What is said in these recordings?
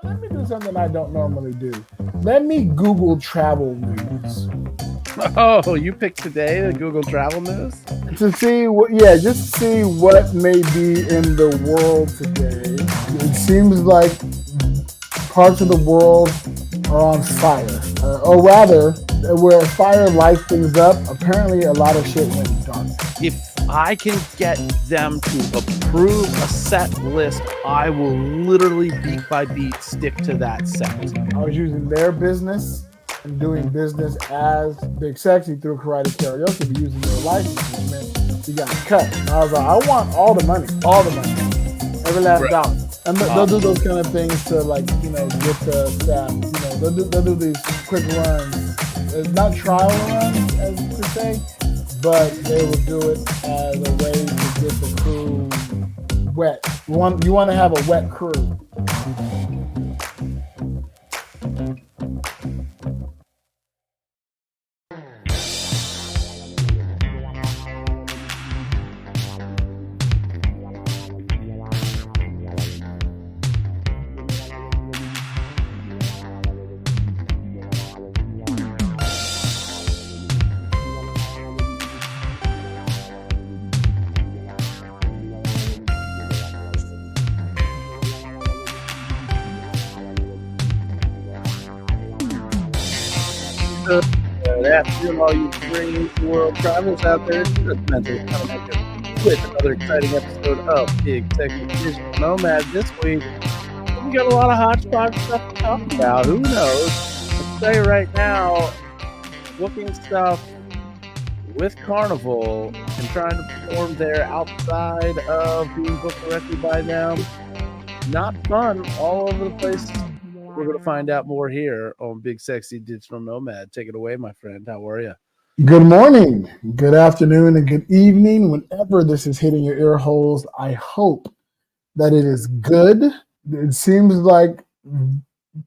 let me do something I don't normally do. Let me Google travel news Oh, you picked today the Google Travel News? to see what, yeah, just to see what may be in the world today. It seems like parts of the world are on fire, or rather, where fire lights things up. Apparently, a lot of shit went dark. If I can get them to approve a set list, I will literally beat by beat stick to that set. I was using their business and doing business as Big Sexy through Karate Karaoke, but using their licenses meant you got cut. And I was like, I want all the money, every last dollar. And they'll do those kind of things to, like, get the staff. They'll do these quick runs. It's not trial runs, as to say, but they will do it as a way to get the crew wet. You want to have a wet crew. Good afternoon, all you strange world travelers out there. It's just mental with another exciting episode of Big Sexy Nomad. This week, we got a lot of hodgepodge stuff to talk about. Who knows? I'll tell you right now, booking stuff with Carnival and trying to perform there outside of being booked directly by them. Not fun all over the place. We're going to find out more here on Big Sexy Digital Nomad. Take it away, my friend. How are you? Good morning, good afternoon, and good evening. Whenever this is hitting your ear holes, I hope that it is good. It seems like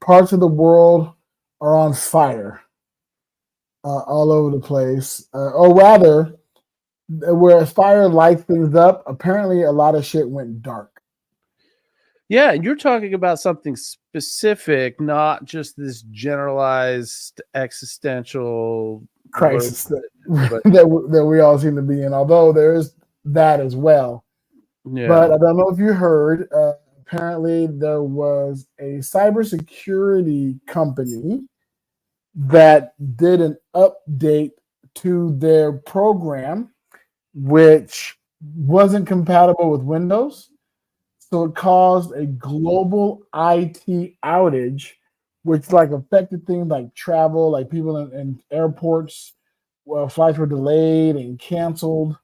parts of the world are on fire all over the place. Or rather, where fire lights things up, apparently a lot of shit went dark. Yeah, you're talking about something specific, not just this generalized existential crisis that we all seem to be in, although there is that as well. Yeah. But I don't know if you heard, apparently there was a cybersecurity company that did an update to their program, which wasn't compatible with Windows. So it caused a global IT outage, which affected things like travel, like people in airports. Well, flights were delayed and canceled.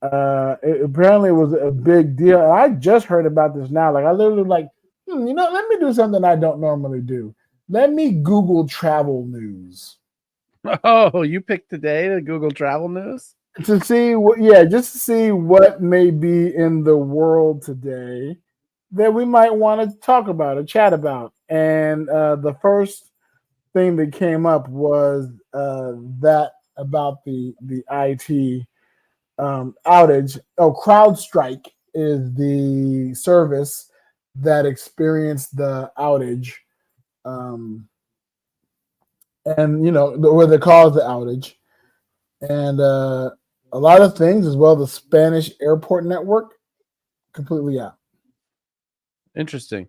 It apparently was a big deal. And I just heard about this now. I literally let me do something I don't normally do. Let me Google travel news. Oh, you picked today the Google Travel News? To see just to see what may be in the world today that we might want to talk about or chat about. And the first thing that came up was that about the IT outage. Oh, CrowdStrike is the service that experienced the outage, and where they caused the outage, and a lot of things as well. The Spanish airport network completely out. Interesting.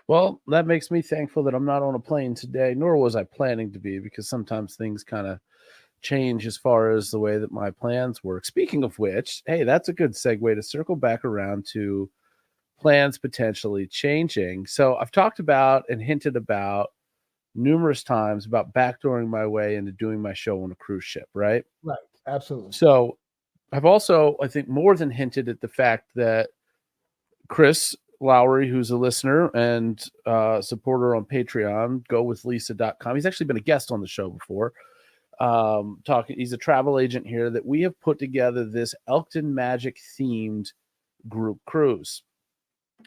Well, that makes me thankful that I'm not on a plane today, nor was I planning to be, because sometimes things kind of change as far as the way that my plans work. Speaking of which, hey, that's a good segue to circle back around to plans potentially changing. So I've talked about and hinted about numerous times about backdooring my way into doing my show on a cruise ship, right? Right, absolutely. So I've also, I think, more than hinted at the fact that Chris Lowry, who's a listener and supporter on Patreon, gowithlisa.com. He's actually been a guest on the show before. He's a travel agent here, that we have put together this Elkton Magic themed group cruise.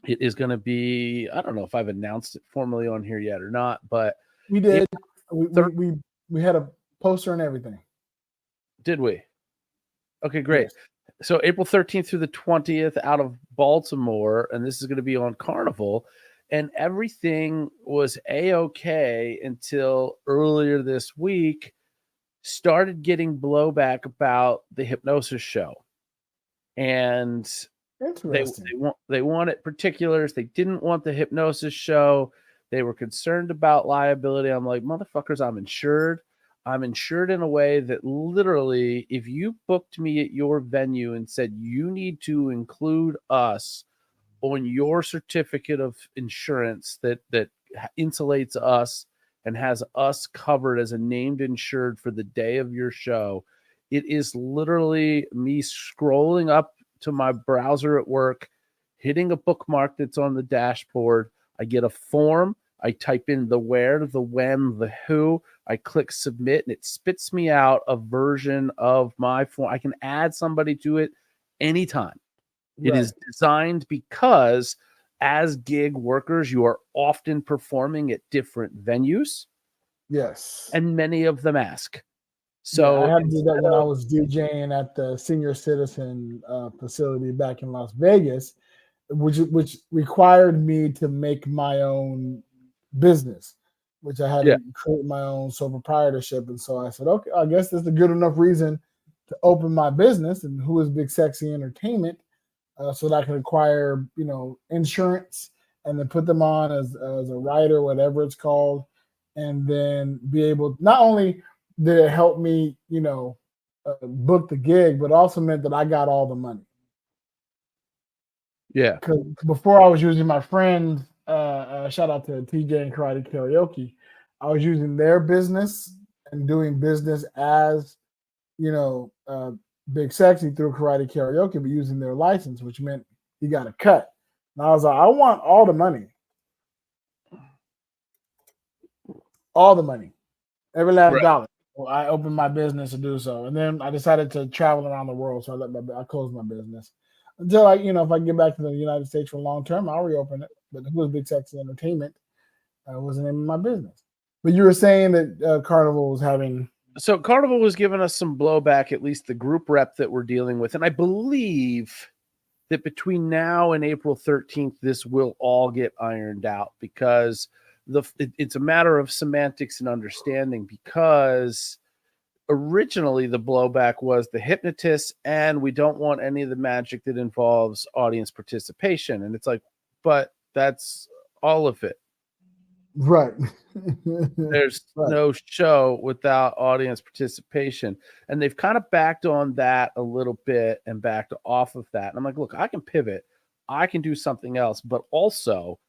It is going to be, I don't know if I've announced it formally on here yet or not, but we did. We had a poster and everything. Did we? Okay, great. Yes. So April 13th through the 20th out of Baltimore, and this is going to be on Carnival. and everything was a-okay until earlier this week. Started getting blowback about the hypnosis show, and they wanted particulars. They didn't want the hypnosis show. They were concerned about liability. I'm like, motherfuckers, I'm insured. I'm insured in a way that literally, if you booked me at your venue and said you need to include us on your certificate of insurance that insulates us and has us covered as a named insured for the day of your show, it is literally me scrolling up to my browser at work, hitting a bookmark that's on the dashboard. I get a form. I type in the where, the when, the who. I click submit, and it spits me out a version of my form. I can add somebody to it anytime. Right. It is designed because as gig workers, you are often performing at different venues. Yes. And many of them ask. So I had to do that when I was DJing at the senior citizen facility back in Las Vegas, which required me to make my own business, which I had to create my own sole proprietorship. And so I said, okay, I guess that's a good enough reason to open my business. And who is Big Sexy Entertainment? So that I can acquire, insurance and then put them on as a writer, whatever it's called, and then be able not only did it help me, book the gig, but also meant that I got all the money. Yeah. Because before I was using my friend, shout out to TJ and Karate Karaoke, I was using their business and doing business as, Big Sexy through Karate Karaoke, but using their license, which meant you got a cut. And I was like, I want all the money. All the money. Every last dollar. Well, I opened my business to do so. And then I decided to travel around the world. So I closed my business. Until if I get back to the United States for long term, I'll reopen it. But who was Big Sexy Entertainment was the name of my business. But you were saying that Carnival was having... So Carnival was giving us some blowback, at least the group rep that we're dealing with. And I believe that between now and April 13th, this will all get ironed out, because it's a matter of semantics and understanding, because originally the blowback was the hypnotist, and we don't want any of the magic that involves audience participation. And it's like, but that's all of it. Right. There's no show without audience participation. And they've kind of backed on that a little bit and backed off of that. And I'm like, look, I can pivot. I can do something else. But also,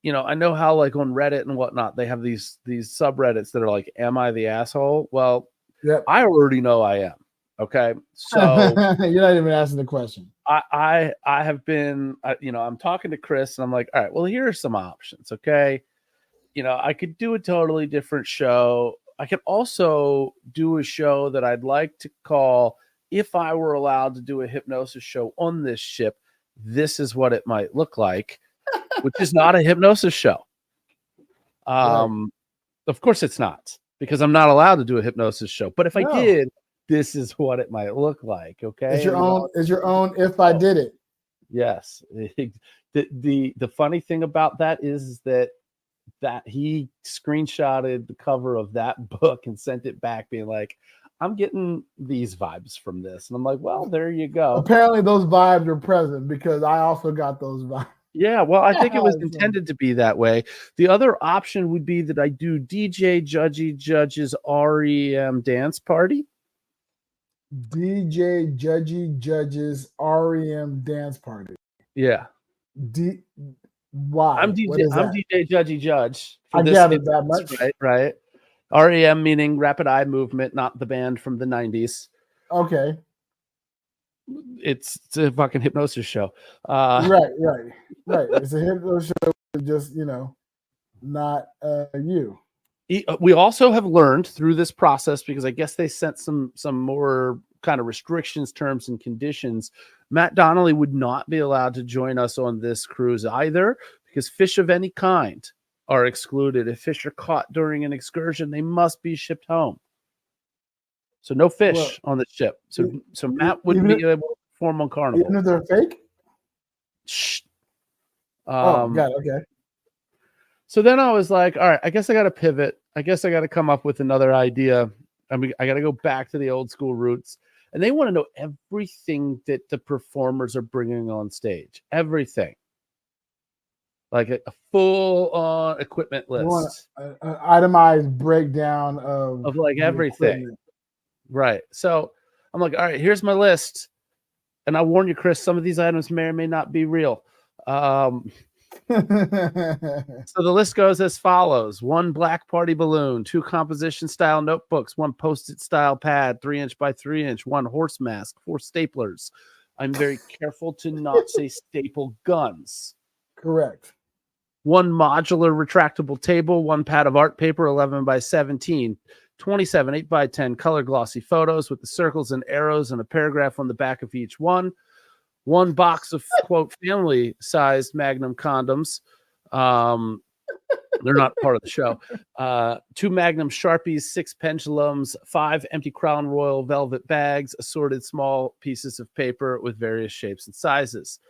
I know how like on Reddit and whatnot, they have these subreddits that are like, am I the asshole? Well, I already know I am. Okay. So you're not even asking the question. I have been, I'm talking to Chris and I'm like, all right, well, here are some options. Okay. I could do a totally different show. I could also do a show that I'd like to call, if I were allowed to do a hypnosis show on this ship, this is what it might look like, which is not a hypnosis show. Of course it's not, because I'm not allowed to do a hypnosis show. But if I did, this is what it might look like. Okay. It's your own if I did it. Yes. The funny thing about that is that he screenshotted the cover of that book and sent it back being like, I'm getting these vibes from this. And I'm like, well, there you go. Apparently those vibes are present, because I also got those vibes. Yeah, well, I think it was intended to be that way. The other option would be that I do DJ Judgey Judge's REM dance party. DJ Judgey Judge's REM dance party. Yeah. Why? I'm DJ Judgey Judge. I gathered that much. Right. REM meaning Rapid Eye Movement, not the band from the 90s. Okay. It's a fucking hypnosis show. Right. It's a hypnosis show, just, not you. We also have learned through this process, because I guess they sent some more kind of restrictions, terms, and conditions. Matt Donnelly would not be allowed to join us on this cruise either, because fish of any kind are excluded. If fish are caught during an excursion, they must be shipped home. So no fish on the ship. So Matt wouldn't be able to perform on Carnival. Even if they're fake? Shh. Got it. Okay. So then I was like, all right, I guess I got to pivot. I guess I got to come up with another idea. I mean, I got to go back to the old school roots. And they want to know everything that the performers are bringing on stage. Everything. Like a full on equipment You want list an itemized breakdown of like the everything. equipment. Right. So I'm like, all right, here's my list. And I warn you, Chris, some of these items may or may not be real. So the list goes as follows: 1 black party balloon, 2 composition style notebooks, 1 post-it style pad, 3" by 3". 1 horse mask, 4 staplers. I'm very careful to not say staple guns. Correct. 1 modular retractable table, 1 pad of art paper, 11 by 17, 27 8 by 10 color glossy photos with the circles and arrows and a paragraph on the back of each one. 1 box of quote family-sized Magnum condoms. They're not part of the show. 2 Magnum Sharpies, 6 pendulums, 5 empty Crown Royal velvet bags, assorted small pieces of paper with various shapes and sizes.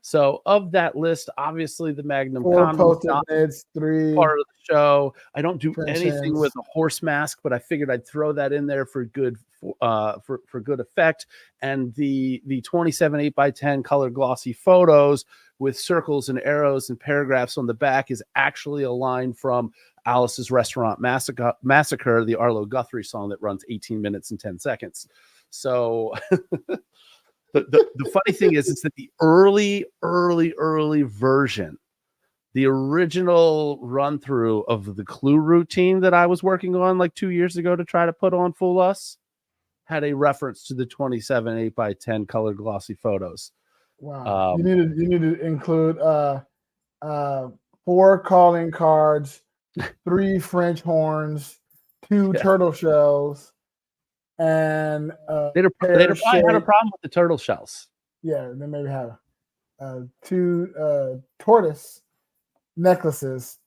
So of that list, obviously the Magnum 4 condom post-it notes, 3 part of the show. I don't do anything Impressions. with a horse mask, but I figured I'd throw that in there for good for good effect. And the 27 8 by 10 color glossy photos with circles and arrows and paragraphs on the back is actually a line from Alice's Restaurant Massacre, the Arlo Guthrie song that runs 18 minutes and 10 seconds. So the funny thing is that the early version, the original run through of the Clue routine that I was working on like 2 years ago to try to put on Fool Us had a reference to the 27 8 by 10 color glossy photos. Wow. You need to include 4 calling cards, 3 French horns, 2 turtle shells, and they'd have probably had a problem with the turtle shells. Yeah, they maybe have 2 tortoise necklaces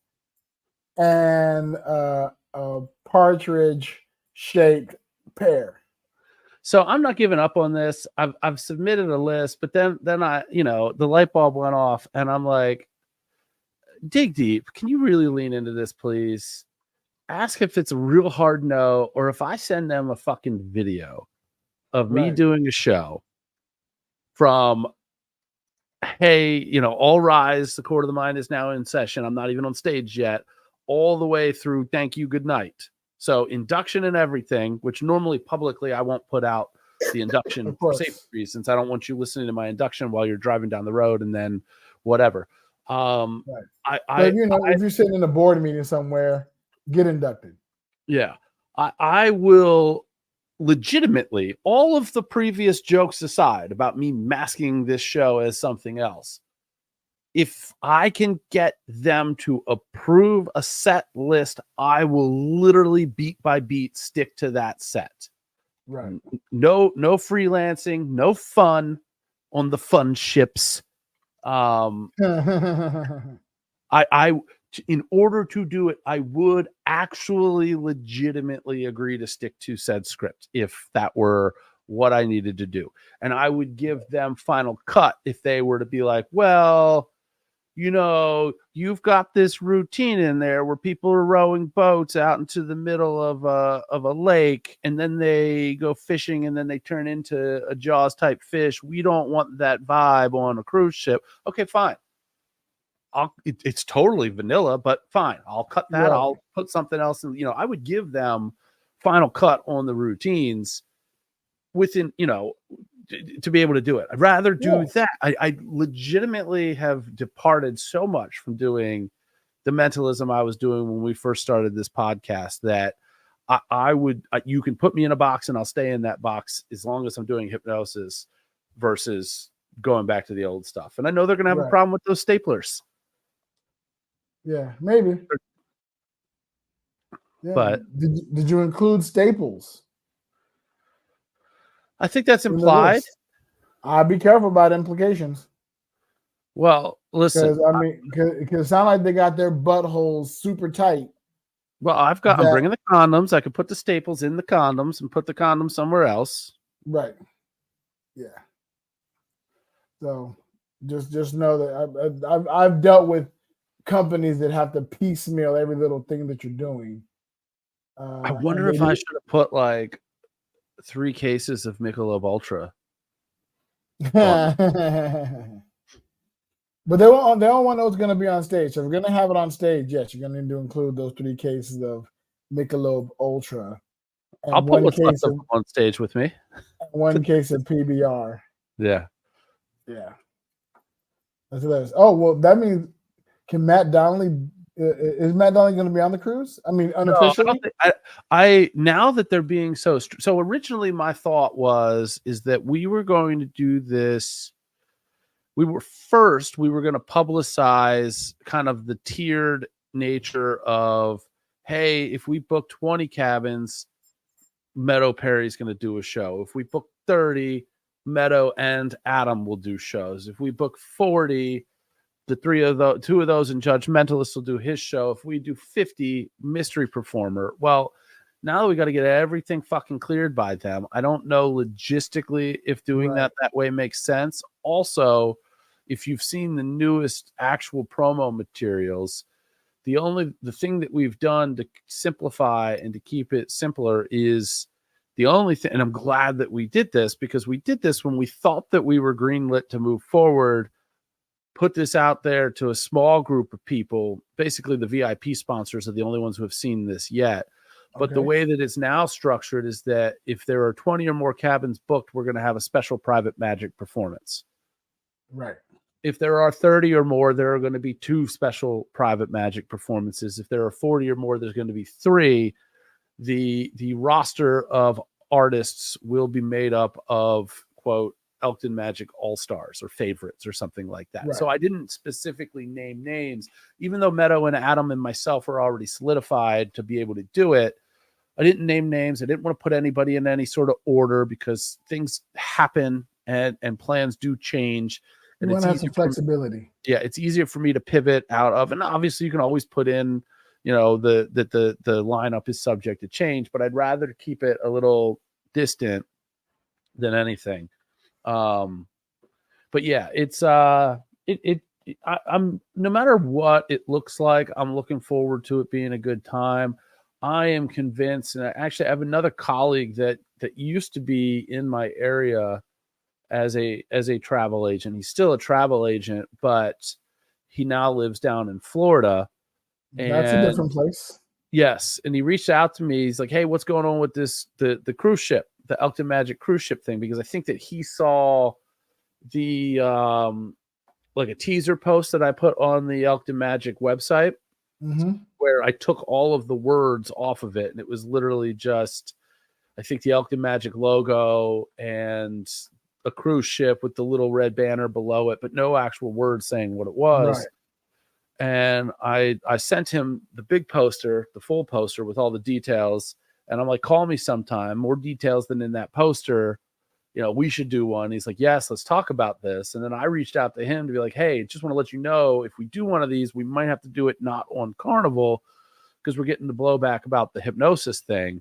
and a partridge shaped pear. So I'm not giving up on this. I've submitted a list, but then I, the light bulb went off and I'm like, dig deep. Can you really lean into this, please? Ask if it's a real hard no, or if I send them a fucking video of me doing a show from, hey, all rise, the Court of the Mind is now in session. I'm not even on stage yet, all the way through thank you, good night. So induction and everything, which normally publicly I won't put out the induction for safety reasons. I don't want you listening to my induction while you're driving down the road and then whatever. If you're sitting in a board meeting somewhere, get inducted. Yeah. I will legitimately, all of the previous jokes aside about me masking this show as something else, if I can get them to approve a set list, I will literally beat by beat stick to that set. Right. No freelancing, no fun on the fun ships. In order to do it, I would actually legitimately agree to stick to said script if that were what I needed to do. And I would give them final cut if they were to be like, well, you've got this routine in there where people are rowing boats out into the middle of a lake, and then they go fishing, and then they turn into a Jaws type fish. We don't want that vibe on a cruise ship. Okay, fine. It's totally vanilla, but fine. I'll cut that. Right. I'll put something else in. I would give them final cut on the routines within, to be able to do it. I'd rather do that. I legitimately have departed so much from doing the mentalism I was doing when we first started this podcast that I would, you can put me in a box and I'll stay in that box as long as I'm doing hypnosis versus going back to the old stuff. And I know they're going to have a problem with those staplers. Yeah, maybe. Yeah. But did you include staples? I think that's implied. I'll be careful about implications. Well, listen. Because it sounds like they got their buttholes super tight. Well, I'm bringing the condoms. I could put the staples in the condoms and put the condoms somewhere else. Right. Yeah. So just know that I've dealt with companies that have to piecemeal every little thing that you're doing. I wonder if I should have put like 3 cases of Michelob Ultra. But they don't want those going to be on stage. So if we're going to have it on stage, yes, you're going to need to include those 3 cases of Michelob Ultra. And I'll put what's left of them on stage with me. 1 case of PBR. Yeah. Yeah. That's what that is. Oh, well, that means can Matt Donnelly is Matt Donnelly going to be on the cruise? I mean, unofficially. No, I now that they're being so originally my thought is that we were going to do this. We were going to publicize kind of the tiered nature of, hey, if we book 20 cabins, Meadow Perry's going to do a show. If we book 30, Meadow and Adam will do shows. If we book 40, the 2 of those and Judgmentalist will do his show. If we do 50, Mystery Performer. Well, now that we got to get everything fucking cleared by them, I don't know logistically if doing that way makes sense. Also, if you've seen the newest actual promo materials, the thing that we've done to simplify and to keep it simpler is the only thing, and I'm glad that we did this because we did this when we thought that we were greenlit to move forward, put this out there to a small group of people. Basically, the VIP sponsors are the only ones who have seen this yet. But the way that it's now structured is that if there are 20 or more cabins booked, we're going to have a special private magic performance. Right. If there are 30 or more, there are going to be 2 special private magic performances. If there are 40 or more, there's going to be 3. The roster of artists will be made up of, quote, Elkton Magic All-Stars or favorites or something like that. Right. So I didn't specifically name names, even though Meadow and Adam and myself are already solidified to be able to do it. I didn't name names. I didn't want to put anybody in any sort of order because things happen and plans do change. And you want to have some flexibility. It's easier for me to pivot out of, and obviously you can always put in, the lineup is subject to change, but I'd rather keep it a little distant than anything. But yeah, it's I'm no matter what it looks like, I'm looking forward to it being a good time. I am convinced, and I have another colleague that used to be in my area as a travel agent. He's still a travel agent, but he now lives down in Florida. That's a different place. Yes. And he reached out to me. He's like, hey, what's going on with the cruise ship, the Elkton Magic cruise ship thing? Because I think that he saw the, like a teaser post that I put on the Elkton Magic website where I took all of the words off of it. And it was literally just, I think the Elkton Magic logo and a cruise ship with the little red banner below it, but no actual words saying what it was. Right. And I sent him the big poster, the full poster with all the details. And I'm like, call me sometime, more details than in that poster. We should do one. He's like, yes, let's talk about this. And then I reached out to him to be like, hey, just want to let you know, if we do one of these, we might have to do it not on Carnival because we're getting the blowback about the hypnosis thing.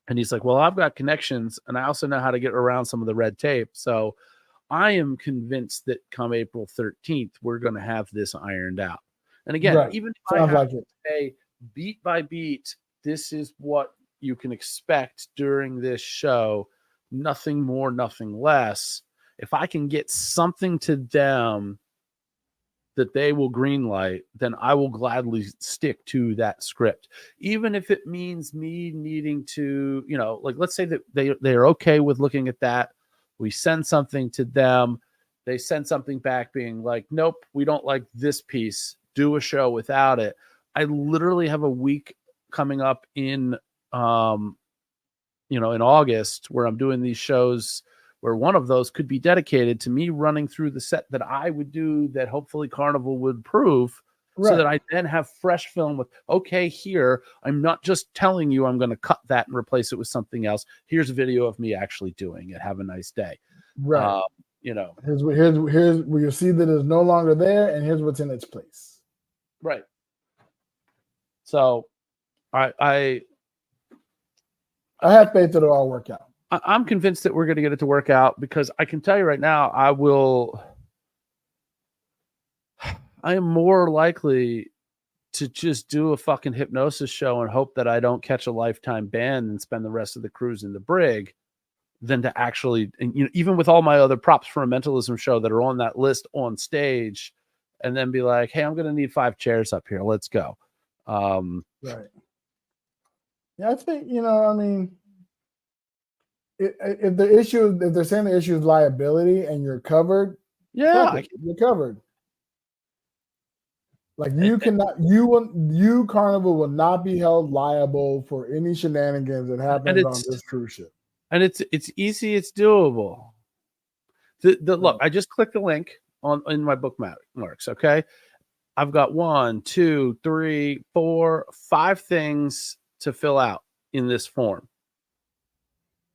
And he's like, well, I've got connections and I also know how to get around some of the red tape. So I am convinced that come April 13th, we're going to have this ironed out. And again, even if I have to say beat by beat, this is what you can expect during this show. Nothing more, nothing less. If I can get something to them that they will greenlight, then I will gladly stick to that script. Even if it means me needing to, like let's say that they're okay with looking at that. We send something to them. They send something back being like, nope, we don't like this piece. Do a show without it. I literally have a week coming up in, in August where I'm doing these shows where one of those could be dedicated to me running through the set that I would do that hopefully Carnival would approve. Right. So that I then have fresh film with, okay, here, I'm not just telling you I'm going to cut that and replace it with something else. Here's a video of me actually doing it. Have a nice day. Right. Here's where you see that it's no longer there, and here's what's in its place. Right. So I have faith that it'll all work out. I'm convinced that we're going to get it to work out because I can tell you right now, I am more likely to just do a fucking hypnosis show and hope that I don't catch a lifetime ban and spend the rest of the cruise in the brig than to actually, and, you know, even with all my other props for a mentalism show that are on that list on stage, and then be like, hey, I'm going to need 5 chairs up here. Let's go. Right. Yeah, I think, you know, I mean, if they're saying the issue is liability and you're covered, yeah, you're covered. Like you Carnival will not be held liable for any shenanigans that happens on this cruise ship. And it's easy, it's doable. Look, I just clicked the link in my bookmarks. Okay, I've got 1, 2, 3, 4, 5 things to fill out in this form,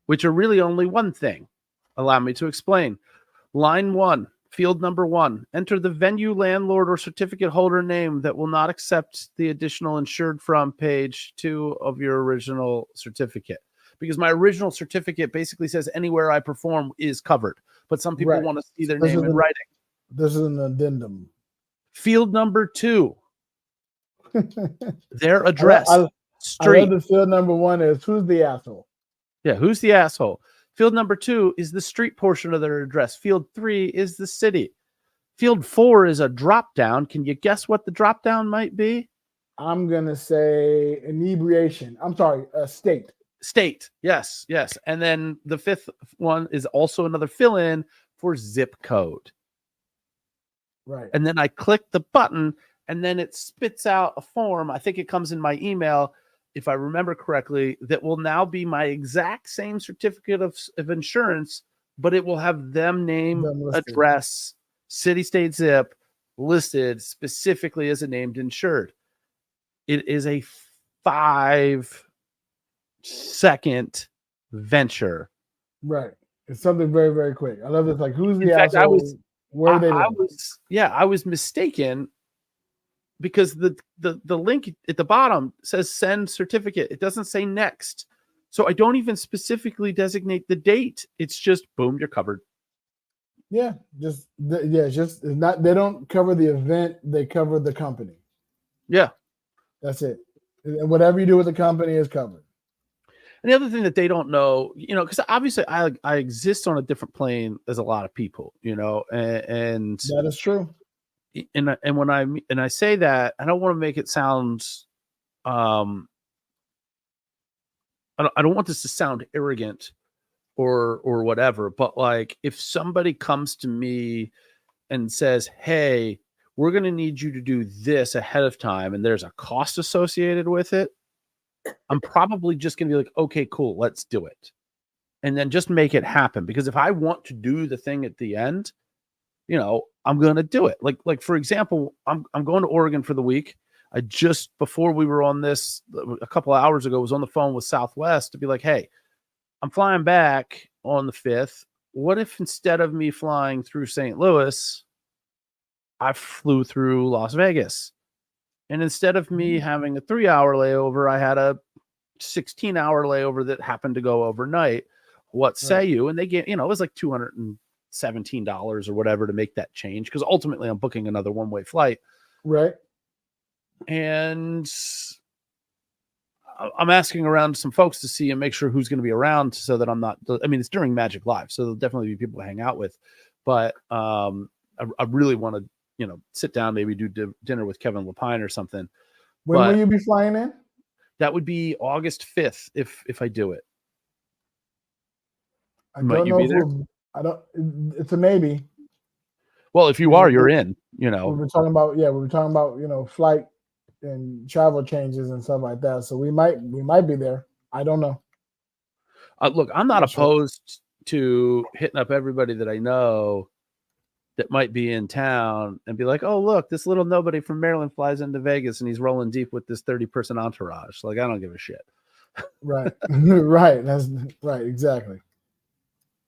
which are really only one thing. Allow me to explain. Line 1. Field number 1, enter the venue landlord or certificate holder name that will not accept the additional insured from page 2 of your original certificate. Because my original certificate basically says anywhere I perform is covered. But some people want to see their name in writing. This is an addendum. Field number 2, their address. Street. I love the field number 1 is who's the asshole? Yeah, who's the asshole? Field number 2 is the street portion of their address. Field 3 is the city. Field 4 is a drop down. Can you guess what the drop down might be? I'm going to say inebriation. I'm sorry, state. State. Yes. And then the 5th one is also another fill in for zip code. Right. And then I click the button and then it spits out a form. I think it comes in my email, if I remember correctly, that will now be my exact same certificate of insurance, but it will have them name, address, city, state, zip listed specifically as a named insured. It is a 5-second venture. Right. It's something very, very quick. I love this. Like, who's the asshole? I was mistaken because the link at the bottom says send certificate. It doesn't say next. So I don't even specifically designate the date. It's just boom, you're covered. Yeah, it's not, they don't cover the event, they cover the company. Yeah. That's it. And whatever you do with the company is covered. And the other thing that they don't know, you know, because obviously I exist on a different plane as a lot of people, you know, and that is true. And when I say that, I don't want to make it sound, I don't want this to sound arrogant or whatever, but like if somebody comes to me and says, hey, we're going to need you to do this ahead of time, and there's a cost associated with it, I'm probably just going to be like, okay, cool, let's do it. And then just make it happen. Because if I want to do the thing at the end, you know, I'm going to do it. Like for example, I'm going to Oregon for the week. I just, before we were on this a couple of hours ago, was on the phone with Southwest to be like, hey, I'm flying back on the 5th. What if instead of me flying through St. Louis, I flew through Las Vegas? And instead of me having a 3-hour layover, I had a 16-hour layover that happened to go overnight. What say you? And they gave, you know, it was like $217 or whatever to make that change, because ultimately I'm booking another one-way flight. Right. And I'm asking around some folks to see and make sure who's going to be around so that I'm not, I mean, it's during Magic Live, so there'll definitely be people to hang out with. But I really want to, you know, sit down, maybe do dinner with Kevin Lapine or something. When will you be flying in? That would be August 5th if I do it. Might you be there? It's a maybe. Well, if you are, you're in, you know. We were talking about, you know, flight and travel changes and stuff like that. So we might be there. I don't know. Look, I'm not opposed to hitting up everybody that I know that might be in town and be like, oh, look, this little nobody from Maryland flies into Vegas and he's rolling deep with this 30-person entourage. Like, I don't give a shit. Right. Right. That's right. Exactly.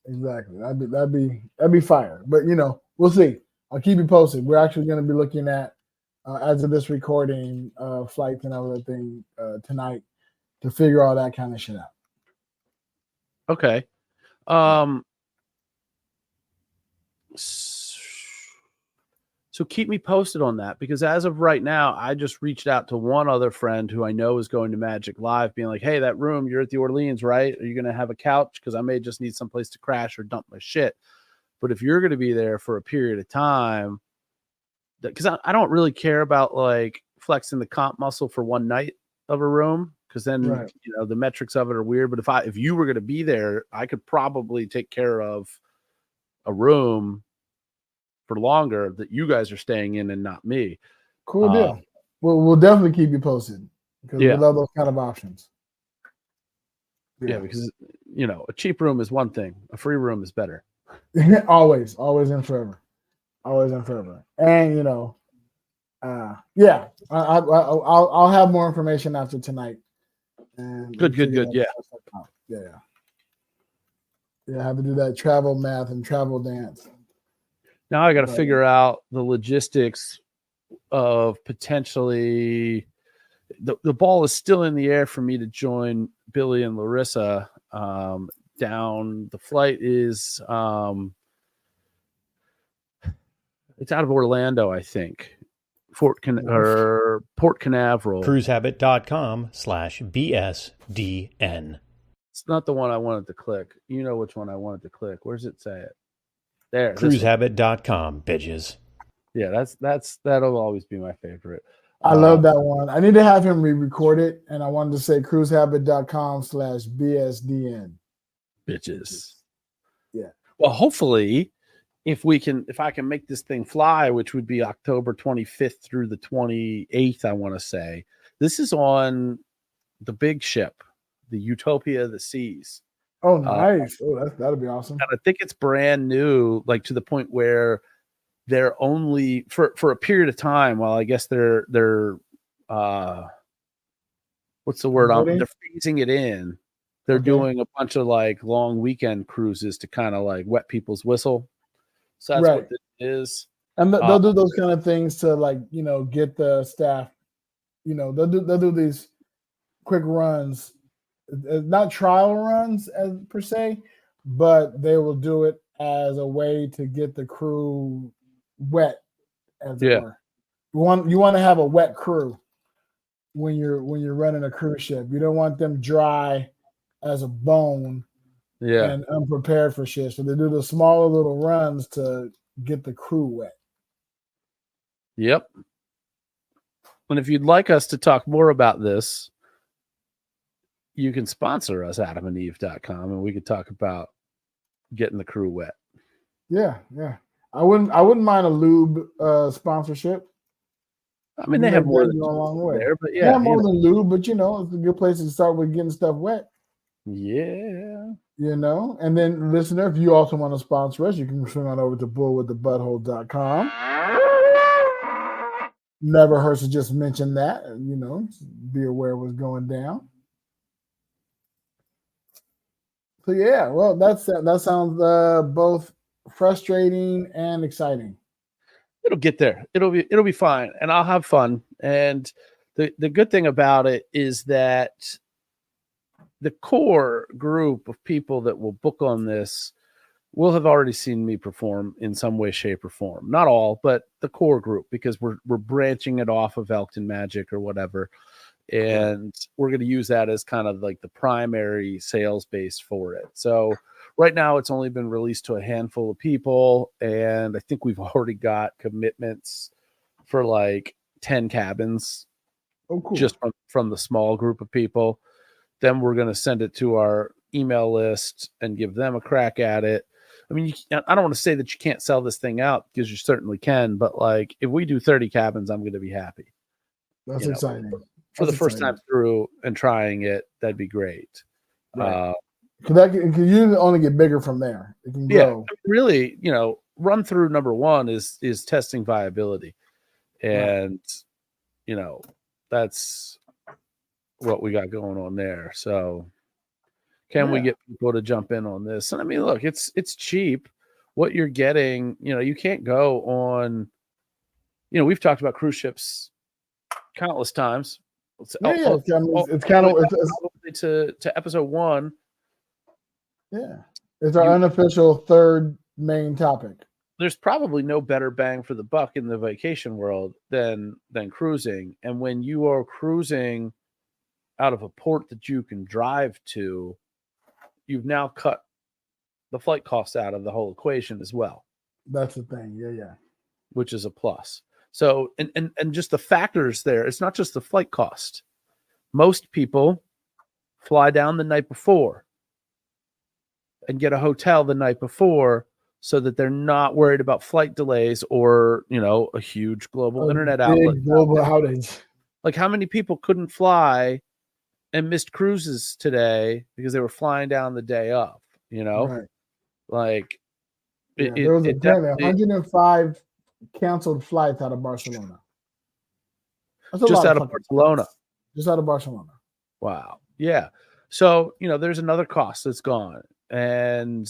That'd be fire. But, you know, we'll see. I'll keep you posted. We're actually going to be looking at, as of this recording, flights and everything tonight to figure all that kind of shit out. Okay. So keep me posted on that, because as of right now, I just reached out to one other friend who I know is going to Magic Live, being like, hey, that room, you're at the Orleans, right? Are you going to have a couch? Because I may just need someplace to crash or dump my shit. But if you're going to be there for a period of time, because I don't really care about like flexing the comp muscle for one night of a room, because then the metrics of it are weird. But if you were going to be there, I could probably take care of a room for longer that you guys are staying in and not me. Cool deal. We'll definitely keep you posted, because we love those kind of options. Yeah, because a cheap room is one thing, a free room is better. always and forever, and I'll have more information after tonight. And good. Yeah. I have to do that travel math and travel dance. Now I got to figure out the logistics of potentially the ball is still in the air for me to join Billy and Larissa down. The flight is it's out of Orlando, I think. Port Canaveral. Cruisehabit.com/BSDN. It's not the one I wanted to click. You know which one I wanted to click. Where's it say it? There. Cruisehabit.com, bitches. Yeah, that'll always be my favorite. I love that one. I need to have him re-record it, and I wanted to say cruisehabit.com/BSDN. Bitches. Yeah. Well, hopefully, if I can make this thing fly, which would be October 25th through the 28th, I want to say. This is on the big ship, the Utopia of the Seas. Oh, nice. That'll be awesome. And I think it's brand new, like to the point where they're only for a period of time. While I guess they're what's the word? They're phasing it in. They're doing a bunch of like long weekend cruises to kind of like wet people's whistle. So that's what this is. And they'll do those kind of things to like, get the staff, they'll do these quick runs, not trial runs as per se, but they will do it as a way to get the crew wet, as it were. You want to have a wet crew when you're running a cruise ship. You don't want them dry as a bone and unprepared for shit. So they do the smaller little runs to get the crew wet. Yep. And if you'd like us to talk more about this, you can sponsor us, adamandeve.com, and we could talk about getting the crew wet. Yeah. I wouldn't mind a lube sponsorship. I mean, they have more than a long way there, but they have more than lube, but it's a good place to start with getting stuff wet. Yeah. And then listener, if you also want to sponsor us, you can swing on over to bullwiththebutthole.com. Never hurts to just mention that, be aware of what's going down. So that sounds both frustrating and exciting. It'll get there. It'll be fine, and I'll have fun. And the good thing about it is that the core group of people that will book on this will have already seen me perform in some way, shape, or form. Not all, but the core group, because we're branching it off of Elkton Magic or whatever. And we're going to use that as kind of like the primary sales base for it. So right now it's only been released to a handful of people. And I think we've already got commitments for like 10 cabins just from the small group of people. Then we're going to send it to our email list and give them a crack at it. I mean, I don't want to say that you can't sell this thing out, because you certainly can. But like, if we do 30 cabins, I'm going to be happy. That's exciting. For the first time through and trying it, that'd be great. Right. Because you only get bigger from there. It can grow. Really, run through number one is testing viability, and that's what we got going on there. So can we get people to jump in on this? And I mean, look, it's cheap. What you're getting, you can't go on, we've talked about cruise ships countless times. It's kind of to episode 1. Yeah. It's our unofficial third main topic. there's probably no better bang for the buck in the vacation world than cruising. And when you are cruising out of a port that you can drive to, you've now cut the flight costs out of the whole equation as well. That's the thing. Yeah. Which is a plus. So, and just the factors there, it's not just the flight cost. Most people fly down the night before and get a hotel the night before so that they're not worried about flight delays or, a huge global internet outlet. Global outage. Like, how many people couldn't fly and missed cruises today because they were flying down the day of, Right. Like, there was apparently 105 canceled flights out of Barcelona. Just out of Barcelona. Just out of Barcelona. Wow. Yeah. So, there's another cost that's gone. And,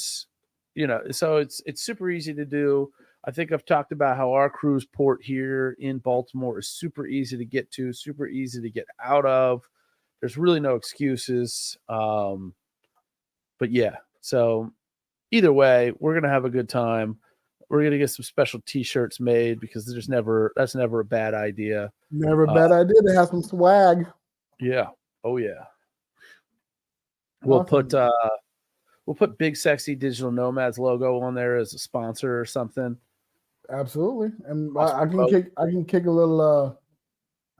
so it's super easy to do. I think I've talked about how our cruise port here in Baltimore is super easy to get to, super easy to get out of. There's really no excuses. But yeah, so either way, we're going to have a good time. We're going to get some special t-shirts made because that's never a bad idea. Never a bad idea to have some swag. Yeah. Oh yeah. We'll put Big Sexy Digital Nomads logo on there as a sponsor or something. Absolutely. And I can kick a little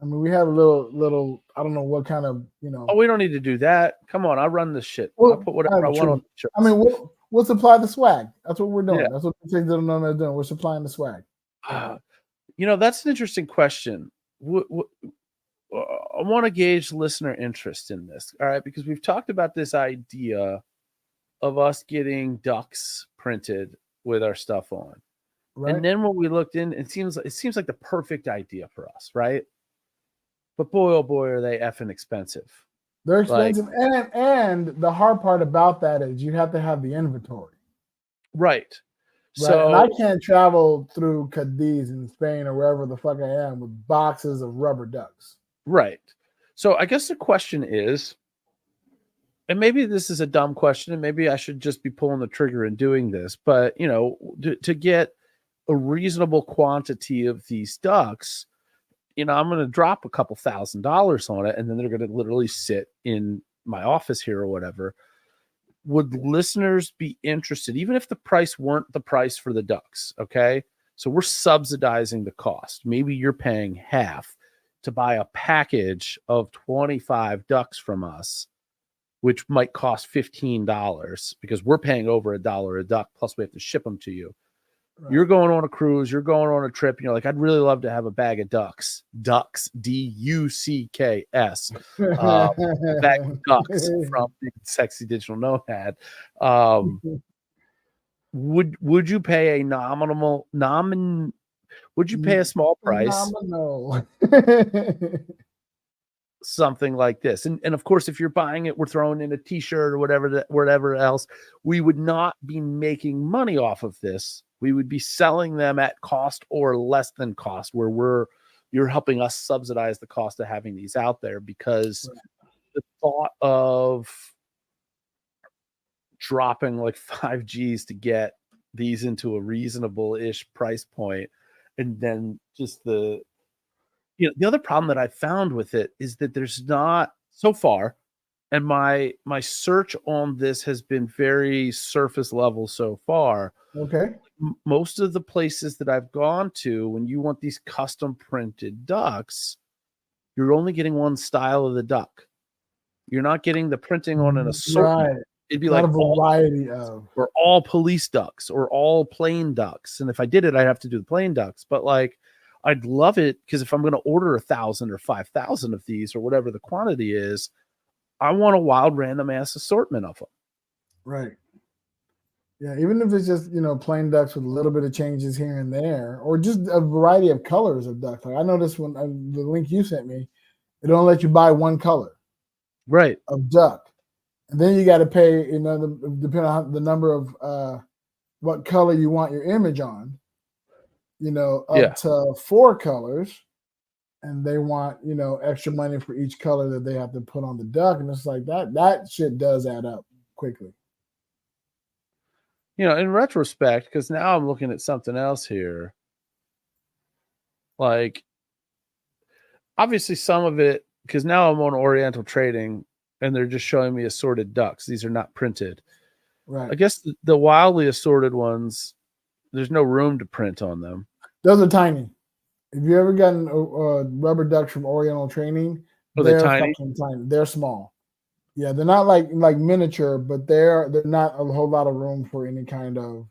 we have a little I don't know what kind of, Oh, we don't need to do that. Come on, I'll run this shit. I'll put whatever I want on the shirts. I mean, we'll supply the swag. That's what we're doing. Yeah. That's what Big Sexy Digital Nomads doing. We're supplying the swag. That's an interesting question. I want to gauge listener interest in this. All right, because we've talked about this idea of us getting ducks printed with our stuff on. Right. And then when we looked in, it seems like the perfect idea for us, right? But boy, oh boy, are they effing expensive. They're expensive. And the hard part about that is you have to have the inventory. Right. So and I can't travel through Cadiz in Spain or wherever the fuck I am with boxes of rubber ducks. Right. So I guess the question is, and maybe this is a dumb question, and maybe I should just be pulling the trigger and doing this, but, to get a reasonable quantity of these ducks, I'm going to drop a couple $1,000s on it, and then they're going to literally sit in my office here or whatever. Would listeners be interested, even if the price weren't the price for the ducks? Okay. So we're subsidizing the cost. Maybe you're paying half to buy a package of 25 ducks from us, which might cost $15 because we're paying over $1 a duck. Plus we have to ship them to you. Right. You're going on a cruise, you're going on a trip, and you're like, I'd really love to have a bag of ducks, DUCKS, bag of ducks from Big Sexy Digital Nomad. Would you pay a would you pay a small price? Nominal. Something like this. And of course, if you're buying it, we're throwing in a t-shirt or whatever else. We would not be making money off of this. We would be selling them at cost or less than cost, where you're helping us subsidize the cost of having these out there, because the thought of dropping like 5 G's to get these into a reasonable-ish price point, and then just the other problem that I found with it is that there's not, so far, and my search on this has been very surface level so far. Okay. Most of the places that I've gone to, when you want these custom printed ducks, you're only getting one style of the duck. You're not getting the printing on an assortment. Right. It'd be not like a variety of, or all police ducks or all plain ducks. And if I did it, I'd have to do the plain ducks. But like, I'd love it, because if I'm going to order 1,000 or 5,000 of these or whatever the quantity is, I want a wild random ass assortment of them. Right. Yeah. Even if it's just, plain ducks with a little bit of changes here and there, or just a variety of colors of ducks. Like I noticed when the link you sent me, it don't let you buy one color. Right. Of duck. And then you got to pay, depending on the number of what color you want your image on, up to 4 colors, and they want, extra money for each color that they have to put on the duck. And it's like that shit does add up quickly. in retrospect, because now I'm looking at something else here. Like, obviously some of it, because now I'm on Oriental Trading and they're just showing me assorted ducks. These are not printed. Right. I guess the wildly assorted ones, there's no room to print on them. Those are tiny. If you ever gotten rubber ducks from Oriental Training, They're tiny. fucking tiny. They're small. Yeah, they're not like miniature, but they're not a whole lot of room for any kind of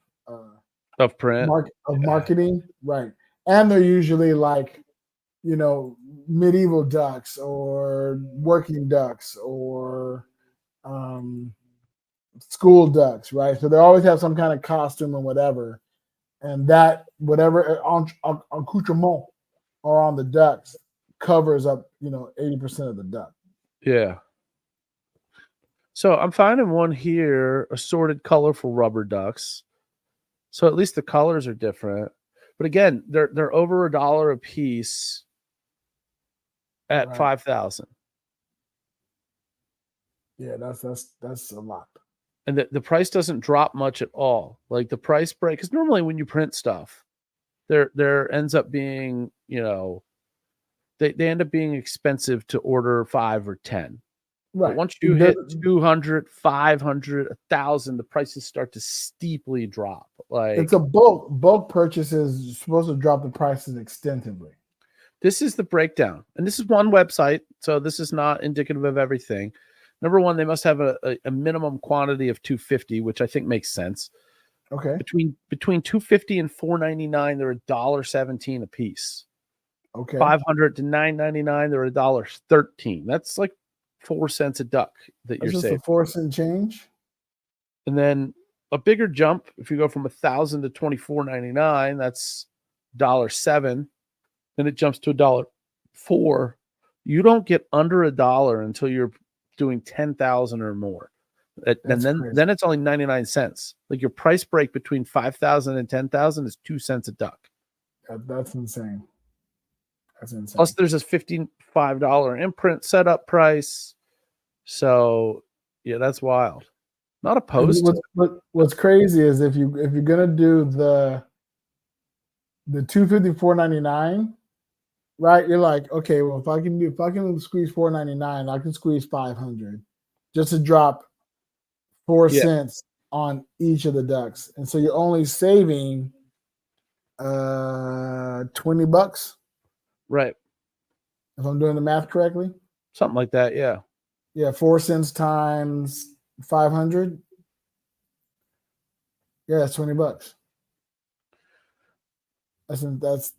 Print marketing, right? And they're usually like, medieval ducks or working ducks or school ducks, right? So they always have some kind of costume and whatever, and that whatever accoutrement are on the ducks covers up 80% of the duck. Yeah. So I'm finding one here, assorted colorful rubber ducks. So at least the colors are different. But again, they're over $1 a piece at Right. 5,000. Yeah, that's a lot. And the price doesn't drop much at all. Like the price break, because normally when you print stuff, there ends up being, they end up being expensive to order 5 or 10. Right. But once you hit 200, 500, 1,000, the prices start to steeply drop. Like, it's a bulk purchases supposed to drop the prices extensively. This is the breakdown, and this is one website, so this is not indicative of everything. Number one, they must have a minimum quantity of 250, which I think makes sense. Okay. Between 250 and 499, they're $1.17 a piece. Okay. 500 to 999, they're $1.13. That's like 4 cents a duck that you're saving. Just a 4 cent change. And then a bigger jump, if you go from 1,000 to $24.99, that's $1.07. Then it jumps to $1.04. You don't get under $1 until you're doing 10,000 or more. And then it's only 99 cents. Like your price break between 5,000 and 10,000 is 2 cents a duck. That's insane. That's insane. Plus there's a $55 imprint setup price. So yeah, that's wild. Not opposed. What's crazy is if you're gonna do the $254.99, right? You're like, okay, well, if I can squeeze $4.99, I can squeeze $500 just to drop 4 cents on each of the ducks, and so you're only saving $20, right? If I'm doing the math correctly, something like that. Yeah, 4 cents times 500. Yeah, that's $20.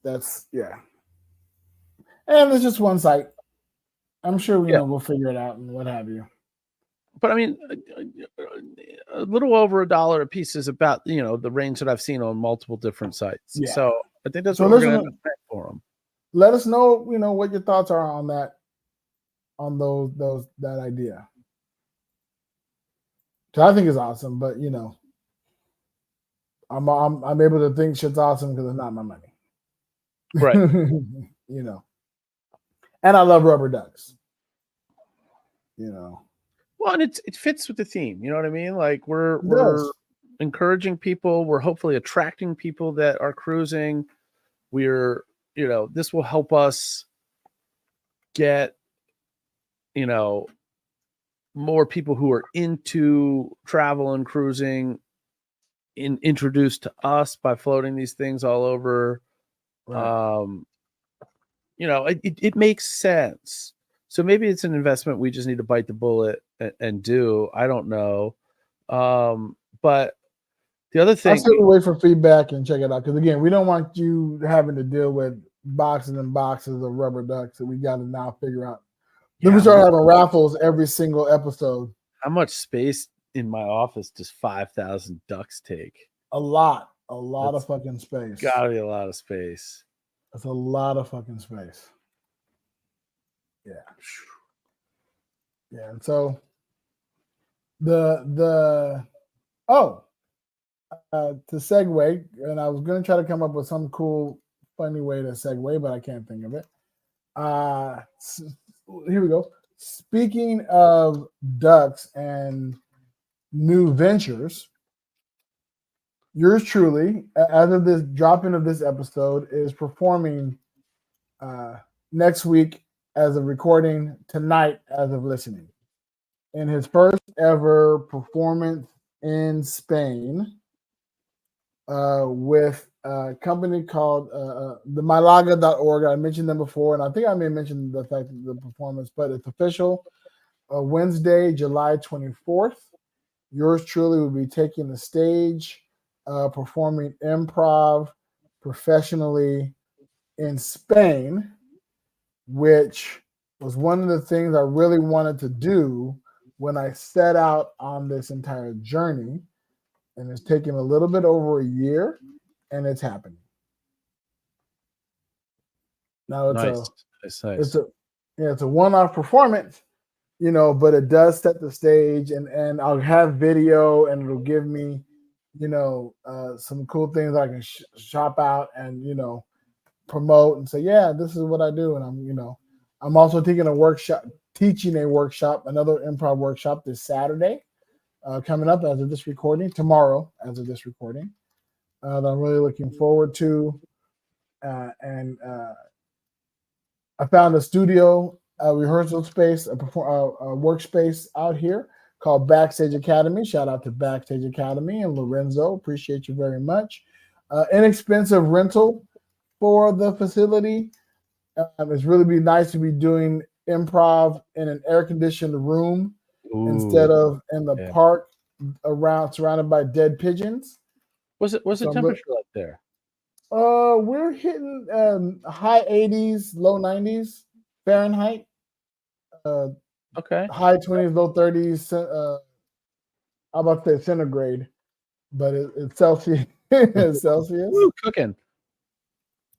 That's yeah. And it's just one site. I'm sure we'll figure it out and what have you. But I mean, a little over $1 a piece is about the range that I've seen on multiple different sites. Yeah. So I think that's what we're going to end up paying for them. Let us know, what your thoughts are on that, on that idea. So I think it's awesome, but I'm able to think shit's awesome because it's not my money, right? And I love rubber ducks, Well, and it fits with the theme. You know what I mean? Like we're encouraging people. We're hopefully attracting people that are cruising. We're this will help us get more people who are into travel and cruising introduced to us by floating these things all over. Right. It makes sense. So maybe it's an investment we just need to bite the bullet and do. I don't know. But the other thing, I'll still wait for feedback and check it out. Because again, we don't want you having to deal with boxes and boxes of rubber ducks that we got to now figure out. Then we start having raffles every single episode. How much space in my office does 5,000 ducks take? A lot of fucking space. Gotta be a lot of space. That's a lot of fucking space. Yeah. Yeah. And so to segue, and I was going to try to come up with some cool, funny way to segue, but I can't think of it. Here we go. Speaking of ducks and new ventures, yours truly, as of this dropping of this episode, is performing next week as of recording, tonight as of listening, in his first ever performance in Spain with a company called the Malaga.org. I mentioned them before, and I think I may mention the fact of the performance, but it's official. Wednesday, July 24th. Yours truly will be taking the stage, performing improv professionally in Spain, which was one of the things I really wanted to do when I set out on this entire journey. And it's taken a little bit over a year, and it's happening. Now it's a one-off performance, but it does set the stage, and I'll have video, and it'll give me, some cool things I can shop out and promote and say, yeah, this is what I do, and I'm also teaching a workshop, another improv workshop this Saturday, coming up as of this recording, tomorrow as of this recording, that I'm really looking forward to, and I found a studio, a rehearsal space, a workspace out here called Backstage Academy. Shout out to Backstage Academy and Lorenzo. Appreciate you very much. Inexpensive rental for the facility. It's really be nice to be doing improv in an air-conditioned room instead of in the park surrounded by dead pigeons. What's the temperature like there? We're hitting high 80s, low 90s Fahrenheit. Okay. High 20s, low 30s. I'm about to say centigrade, but it's Celsius. It's Celsius. Ooh, cooking.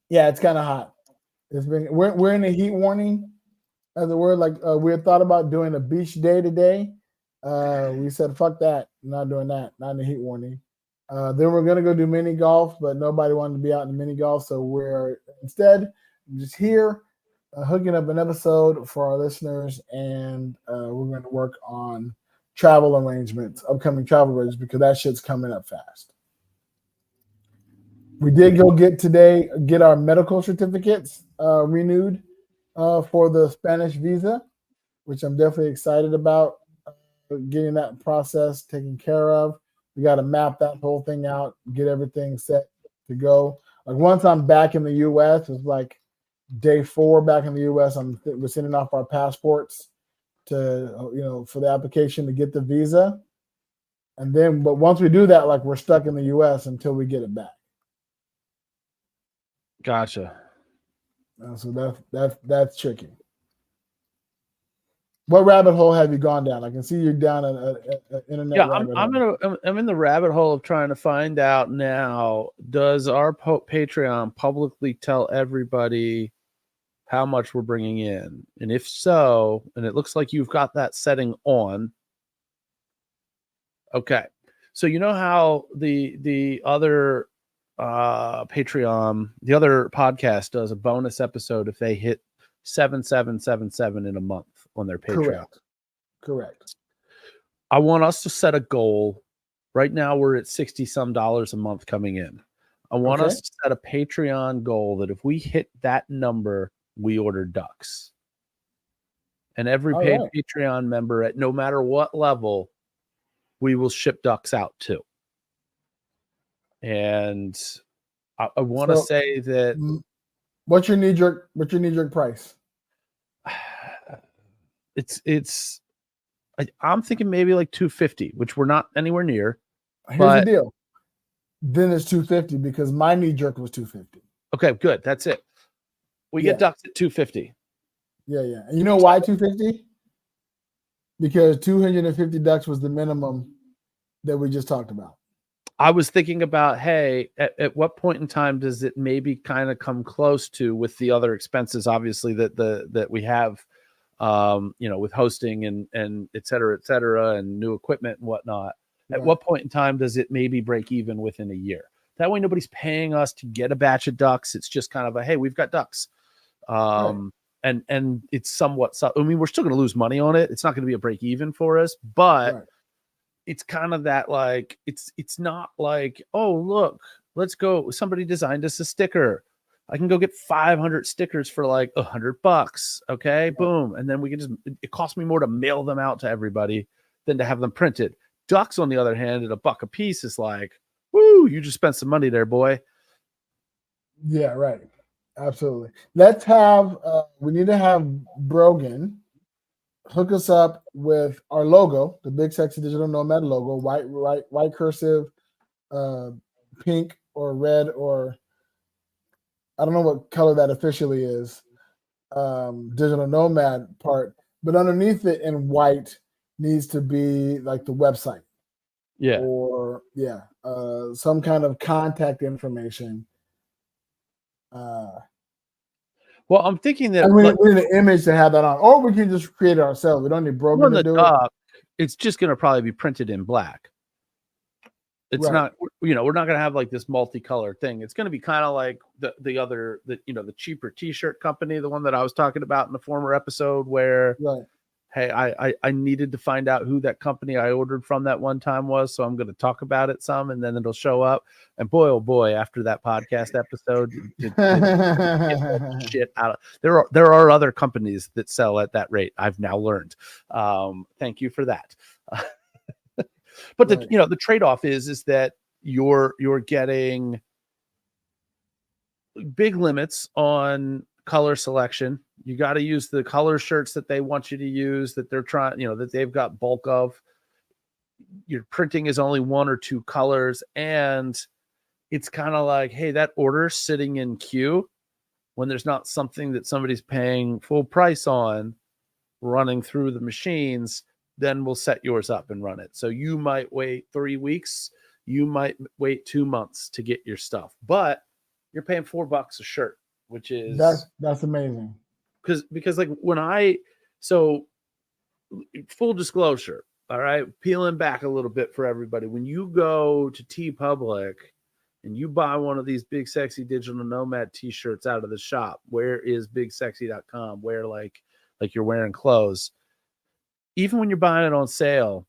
Yeah, it's kind of hot. We're in a heat warning, as it were. Like we had thought about doing a beach day today. We said, fuck that. Not doing that. Not in the heat warning. Then we're going to go do mini golf, but nobody wanted to be out in the mini golf. So we're instead just here hooking up an episode for our listeners. And we're going to work on travel arrangements, upcoming travel arrangements, because that shit's coming up fast. We did go get our medical certificates renewed for the Spanish visa, which I'm definitely excited about getting that process taken care of. We got to map that whole thing out, get everything set to go. Like once I'm back in the U.S., it's like day 4 back in the U.S. We're sending off our passports to for the application to get the visa, and then but once we do that, like we're stuck in the U.S. until we get it back. Gotcha. So that's tricky. What rabbit hole have you gone down? I can see you're down an internet. Yeah, I'm in the rabbit hole of trying to find out now. Does our Patreon publicly tell everybody how much we're bringing in? And if so, and it looks like you've got that setting on. Okay, so you know how the other Patreon, the other podcast does a bonus episode if they hit 7,777 in a month on their Patreon. Correct. I want us to set a goal. Right now we're at $60 some a month coming in. I want us to set a Patreon goal that if we hit that number, we order ducks. And every paid Patreon member at no matter what level, we will ship ducks out to. And I want to say that. What's your knee jerk price? I'm thinking maybe like $250, which we're not anywhere near. Here's the deal. Then it's $250 because my knee jerk was $250. Okay, good. That's it. We get ducks at $250. Yeah. And you know why $250? Because 250 ducks was the minimum that we just talked about. I was thinking about, hey, at what point in time does it maybe kind of come close to, with the other expenses, obviously that we have, with hosting and et cetera, and new equipment and whatnot. Right. At what point in time does it maybe break even within a year? That way, nobody's paying us to get a batch of ducks. It's just kind of a, hey, we've got ducks. And it's somewhat, I mean, we're still going to lose money on it. It's not going to be a break even for us, but it's kind of that like it's not like, oh look, let's go. Somebody designed us a sticker. I can go get 500 stickers for like $100. Okay, boom, and then we can just. It costs me more to mail them out to everybody than to have them printed. Ducks, on the other hand, at $1 a piece is like, woo, you just spent some money there, boy. Yeah, right. Absolutely. Let's have. We need to have Brogan hook us up with our logo, the Big Sexy Digital Nomad logo, white cursive, pink or red, or I don't know what color that officially is. Digital Nomad part, but underneath it in white needs to be like the website. Yeah. Or some kind of contact information. Well, I'm thinking that we need an image to have that on, or we can just create it ourselves. We don't need Brogan to do it. It's just going to probably be printed in black. It's not, we're not going to have like this multicolored thing. It's going to be kind of like the other, the cheaper T-shirt company, the one that I was talking about in the former episode, where, hey, I needed to find out who that company I ordered from that one time was, so I'm going to talk about it some, and then it'll show up. And boy, oh boy, after that podcast episode, shit out of there are other companies that sell at that rate. I've now learned. Thank you for that. But the trade-off is that you're getting big limits on color selection. You got to use the color shirts that they want you to use, that they're trying, that they've got bulk of. Your printing is only 1 or 2 colors, and it's kind of like, hey, that order sitting in queue when there's not something that somebody's paying full price on running through the machines, then we'll set yours up and run it. So you might wait 3 weeks, you might wait 2 months to get your stuff, but you're paying $4 a shirt, which is that's amazing. Because like so full disclosure, all right, peeling back a little bit for everybody. When you go to TeePublic and you buy one of these Big Sexy Digital Nomad t-shirts out of the shop, where is bigsexy.com, where like you're wearing clothes, even when you're buying it on sale,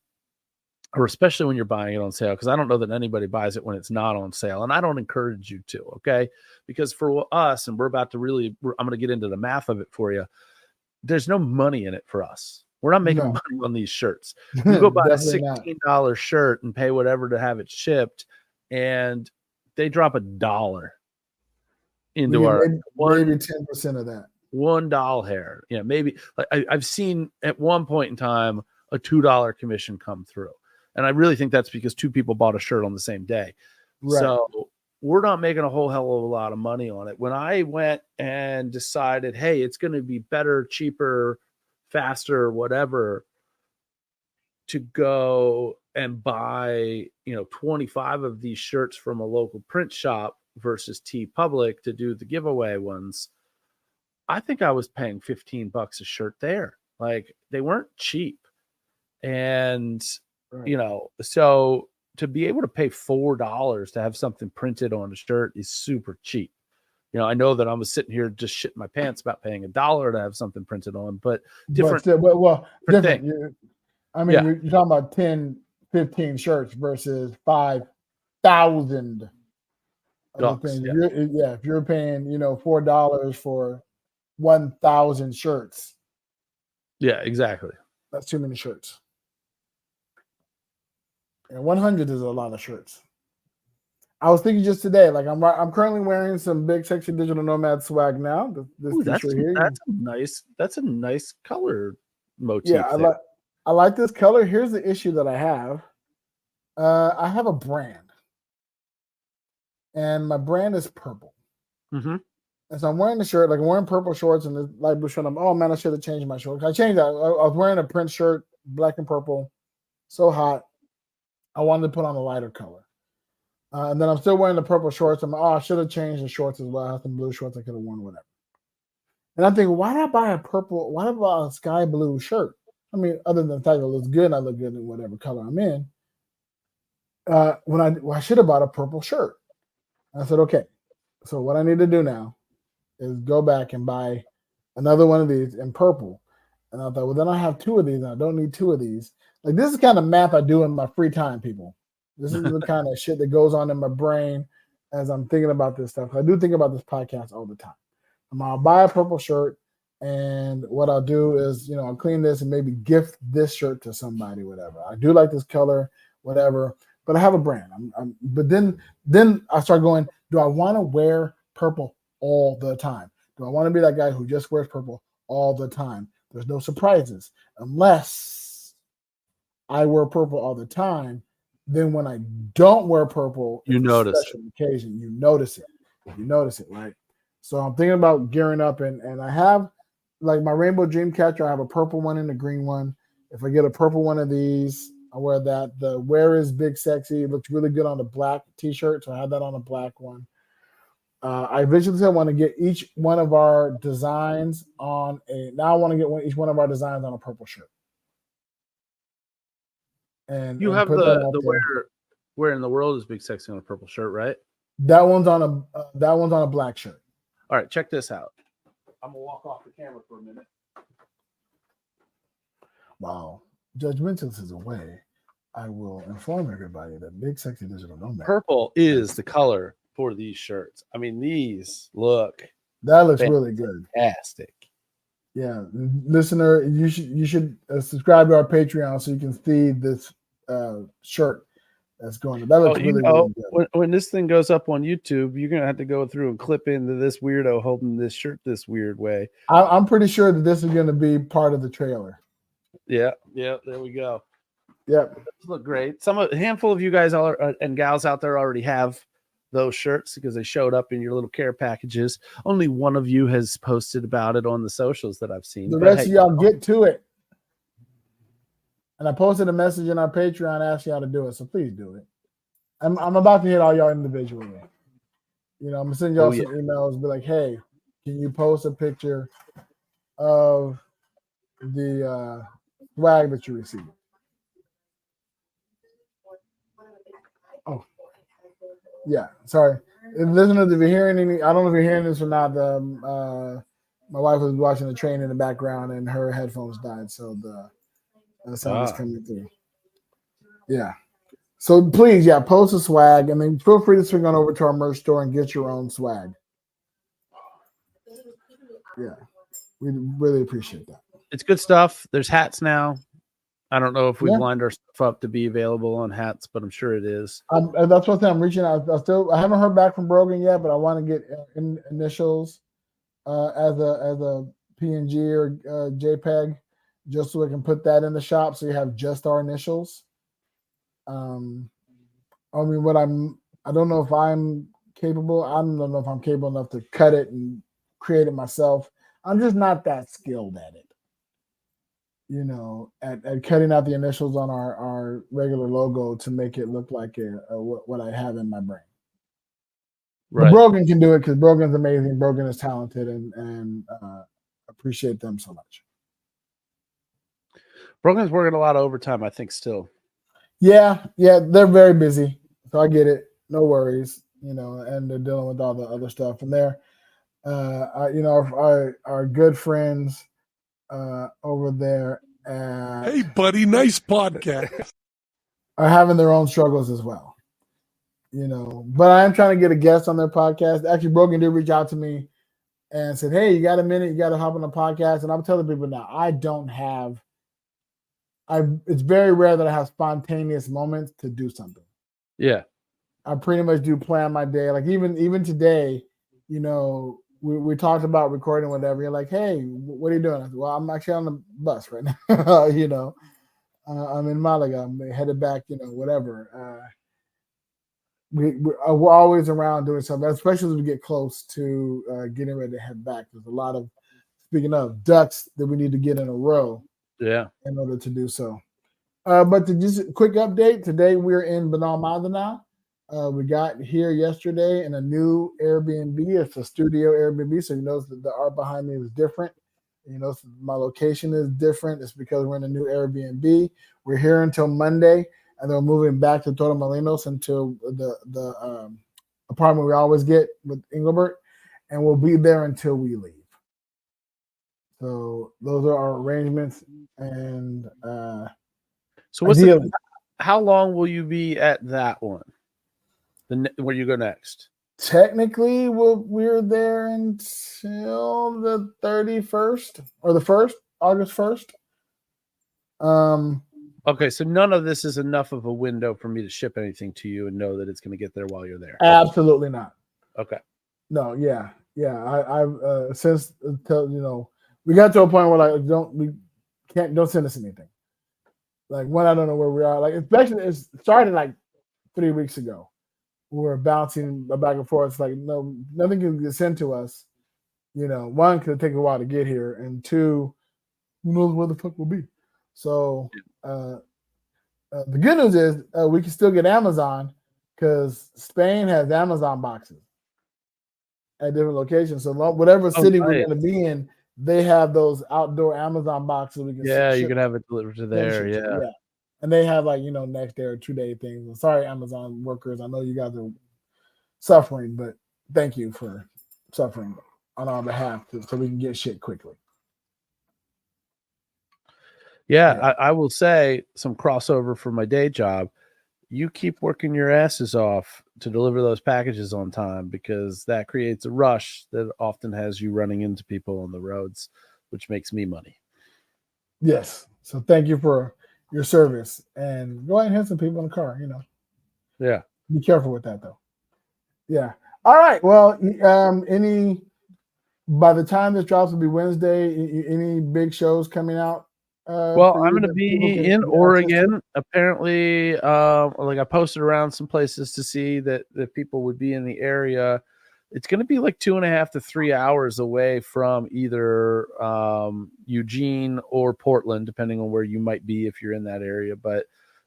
or especially when you're buying it on sale, because I don't know that anybody buys it when it's not on sale. And I don't encourage you to, okay? Because for us, and I'm going to get into the math of it for you, there's no money in it for us. We're not making money on these shirts. You go buy a $16 shirt and pay whatever to have it shipped, and they drop $1 into our maybe 10% of that. $1 hair. Maybe like I've seen at one point in time a $2 commission come through. And I really think that's because 2 people bought a shirt on the same day. Right. So we're not making a whole hell of a lot of money on it. When I went and decided, hey, it's going to be better, cheaper, faster, whatever, to go and buy, 25 of these shirts from a local print shop versus TeePublic to do the giveaway ones, I think I was paying $15 a shirt there. Like, they weren't cheap. And so to be able to pay $4 to have something printed on a shirt is super cheap. I know that I was sitting here just shitting my pants about paying $1 to have something printed on, but different. Different. You're talking about 10, 15 shirts versus 5,000 other things. Yeah. If you're paying, $4 for 1,000 shirts. Yeah, exactly. That's too many shirts. And 100 is a lot of shirts. I was thinking just today, like I'm currently wearing some Big Sexy Digital Nomad swag now. That's a nice color motif. Yeah, I like this color. Here's the issue that I have. I have a brand, and my brand is purple. Mm-hmm. And so I'm wearing the shirt, like I'm wearing purple shorts and the light blue shirt. Oh man, I should have changed my shorts. I changed that. I was wearing a print shirt, black and purple. So hot. I wanted to put on a lighter color. And then I'm still wearing the purple shorts. I should have changed the shorts as well. I have some blue shorts I could have worn, whatever. And I'm thinking, why did I buy a sky blue shirt? I mean, other than the fact that it looks good and I look good in whatever color I'm in. I should have bought a purple shirt. And I said, okay. So what I need to do now is go back and buy another one of these in purple. And I thought, well, then I have 2 of these and I don't need 2 of these. Like this is the kind of math I do in my free time, people. This is the kind of shit that goes on in my brain as I'm thinking about this stuff. I do think about this podcast all the time. I'll buy a purple shirt, and what I'll do is, I'll clean this and maybe gift this shirt to somebody, whatever. I do like this color, whatever, but I have a brand. But then I start going, do I want to wear purple all the time? Do I want to be that guy who just wears purple all the time? There's no surprises unless I wear purple all the time. Then when I don't wear purple, you notice special occasion, you notice it. You notice it, right? So I'm thinking about gearing up, and I have like my Rainbow Dream Catcher. I have a purple one and a green one. If I get a purple one of these, I wear that. The Where is Big Sexy? It looks really good on the black t-shirt, so I have that on a black one. I eventually said I want to get each one of our designs on now I want to get each one of our designs on a purple shirt. And you have the where in the world is Big Sexy on a purple shirt, right? That one's on a black shirt. All right, check this out. I'm gonna walk off the camera for a minute. Wow, Judgmental is away. I will inform everybody that Big Sexy Digital Nomad. Purple is the color for these shirts. I mean, these look. That looks really good. Fantastic. Yeah, listener, you should subscribe to our Patreon so you can see this shirt that's going. That looks really good. When this thing goes up on YouTube, you're gonna have to go through and clip into this weirdo holding this shirt this weird way. I'm pretty sure that this is going to be part of the trailer. Yeah, there we go. Yep, those look great. A handful of you guys and gals out there already have those shirts because they showed up in your little care packages. Only one of you has posted about it on the socials that I've seen. The rest of y'all get to it. And I posted a message in our Patreon asking y'all to do it, so please do it. I'm about to hit all y'all individually. I'm gonna send y'all some emails, be like, hey, can you post a picture of the swag that you received? Oh, yeah. Sorry, listeners, if you're hearing any, I don't know if you're hearing this or not. My wife was watching the train in the background, and her headphones died, so the sound is coming through. Yeah. So please, post a swag, and then feel free to swing on over to our merch store and get your own swag. Yeah, we really appreciate that. It's good stuff. There's hats now. I don't know if we've lined our stuff up to be available on hats, but I'm sure it is. That's what I'm reaching out. I haven't heard back from Brogan yet, but I want to get initials as a PNG or JPEG, just so we can put that in the shop, so you have just our initials. I don't know if I'm capable. I don't know if I'm capable enough to cut it and create it myself. I'm just not that skilled at it. At cutting out the initials on our regular logo to make it look like what I have in my brain. Right. Brogan can do it because Brogan's amazing. Brogan is talented, and appreciate them so much. Brogan's working a lot of overtime, I think, still. Yeah, they're very busy, so I get it. No worries, and they're dealing with all the other stuff, and they're, our good friends over there. Hey, buddy, nice podcast. Are having their own struggles as well, But I am trying to get a guest on their podcast. Actually, Brogan did reach out to me and said, "Hey, you got a minute? You got to hop on the podcast." And I'm telling people now, I don't have. It's very rare that I have spontaneous moments to do something. Yeah, I pretty much do plan my day. Like even today, we talked about recording whatever. You're like, hey, what are you doing? I said, well, I'm actually on the bus right now. I'm in Malaga. I'm headed back. Whatever. We're always around doing something, especially as we get close to getting ready to head back. There's a lot of, speaking of, ducks that we need to get in a row. Yeah. In order to do so. But to just a quick update, today we're in Banal Madana. We got here yesterday in a new Airbnb. It's a studio Airbnb, so you notice that the art behind me is different. My location is different. It's because we're in a new Airbnb. We're here until Monday, and then we're moving back to Torremolinos until the apartment we always get with Engelbert, and we'll be there until we leave. So those are our arrangements, and So what's Ideally. how long will you be at that one? Where you go next? Technically, we're there until the 31st or the 1st, August 1st. Okay, so none of this is enough of a window for me to ship anything to you and know that it's going to get there while you're there. Absolutely not. Okay. No, yeah. I've since until we got to a point where like don't send us anything. Like one, I don't know where we are. Like especially it started like 3 weeks ago. We were bouncing back and forth. It's like no, nothing can get sent to us. One, could take a while to get here, and two, who knows where the fuck we'll be. So the good news is we can still get Amazon because Spain has Amazon boxes at different locations. So whatever city we're going to be in, they have those outdoor Amazon boxes. We can you can have it delivered to there. Yeah. And they have like next day or 2 day things. And sorry, Amazon workers, I know you guys are suffering, but thank you for suffering on our behalf so we can get shit quickly. Yeah. I will say some crossover for my day job. You keep working your asses off to deliver those packages on time because that creates a rush that often has you running into people on the roads, which makes me money. Yes. So thank you for your service, and go ahead and hit some people in the car. Yeah. Be careful with that though. Yeah. All right. Well, by the time this drops will be Wednesday. Any big shows coming out? Well, I'm going to be in Oregon. Apparently, like I posted around some places to see that people would be in the area. It's going to be like 2.5 to 3 hours away from either Eugene or Portland, depending on where you might be if you're in that area. But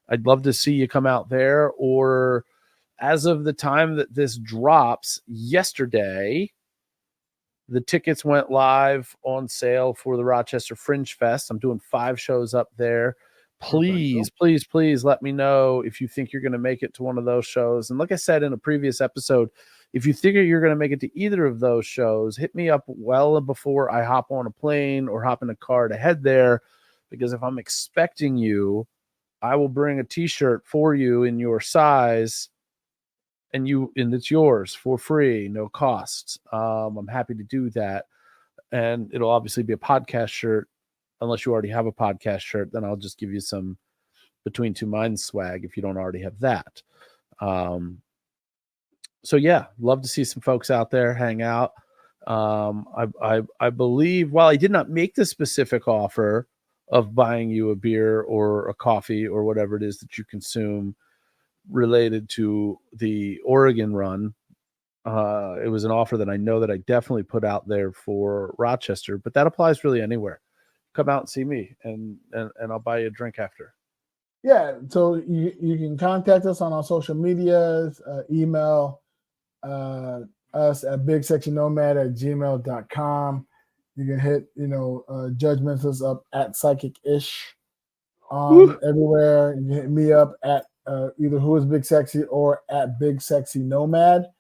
I'd love to see you come out there. Or as of the time that this drops, yesterday, the tickets went live on sale for the Rochester Fringe Fest. I'm doing 5 shows up there. Please let me know if you think you're going to make it to one of those shows. And like I said in a previous episode, if you figure you're going to make it to either of those shows, hit me up well before I hop on a plane or hop in a car to head there. Because if I'm expecting you, I will bring a t-shirt for you in your size. And it's yours for free, no cost. I'm happy to do that. And it'll obviously be a podcast shirt. Unless you already have a podcast shirt, then I'll just give you some Between Two Minds swag if you don't already have that. So yeah, love to see some folks out there hang out. I believe, while I did not make the specific offer of buying you a beer or a coffee or whatever it is that you consume related to the Oregon run, it was an offer that I know that I definitely put out there for Rochester, but that applies really anywhere. Come out and see me, and I'll buy you a drink after. Yeah, so you can contact us on our social medias, email us at bigsexynomad@gmail.com. You can hit, judgments us up at psychic-ish on everywhere. You can hit me up at either Who is Big Sexy or at bigsexynomad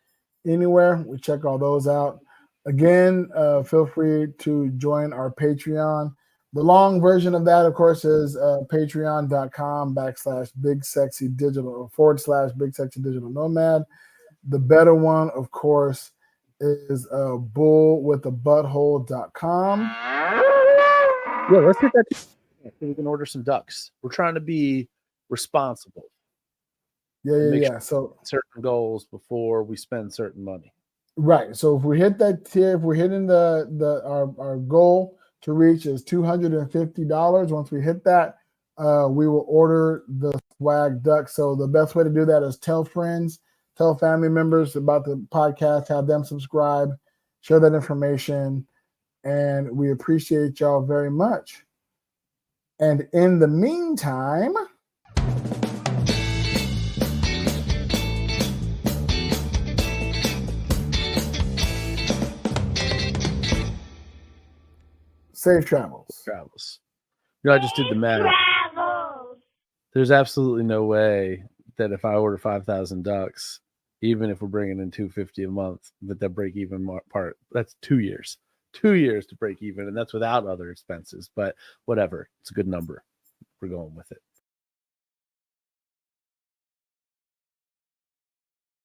anywhere. We check all those out. Again, feel free to join our Patreon. The long version of that, of course, is patreon.com/bigsexydigital /bigsexydigitalnomad. The better one, of course, is bullwiththebutthole.com. Yeah, let's hit that so we can order some ducks. We're trying to be responsible. Yeah. So certain goals before we spend certain money. Right. So if we hit that tier, if we're hitting our goal to reach is $250. Once we hit that, we will order the swag duck. So the best way to do that is tell friends, tell family members about the podcast, have them subscribe, share that information, and we appreciate y'all very much. And in the meantime, safe travels. I just did the math. There's absolutely no way that if I order 5,000 ducks, even if we're bringing in $250 a month, that break even part, that's 2 years. 2 years to break even, and that's without other expenses. But whatever, it's a good number. We're going with it.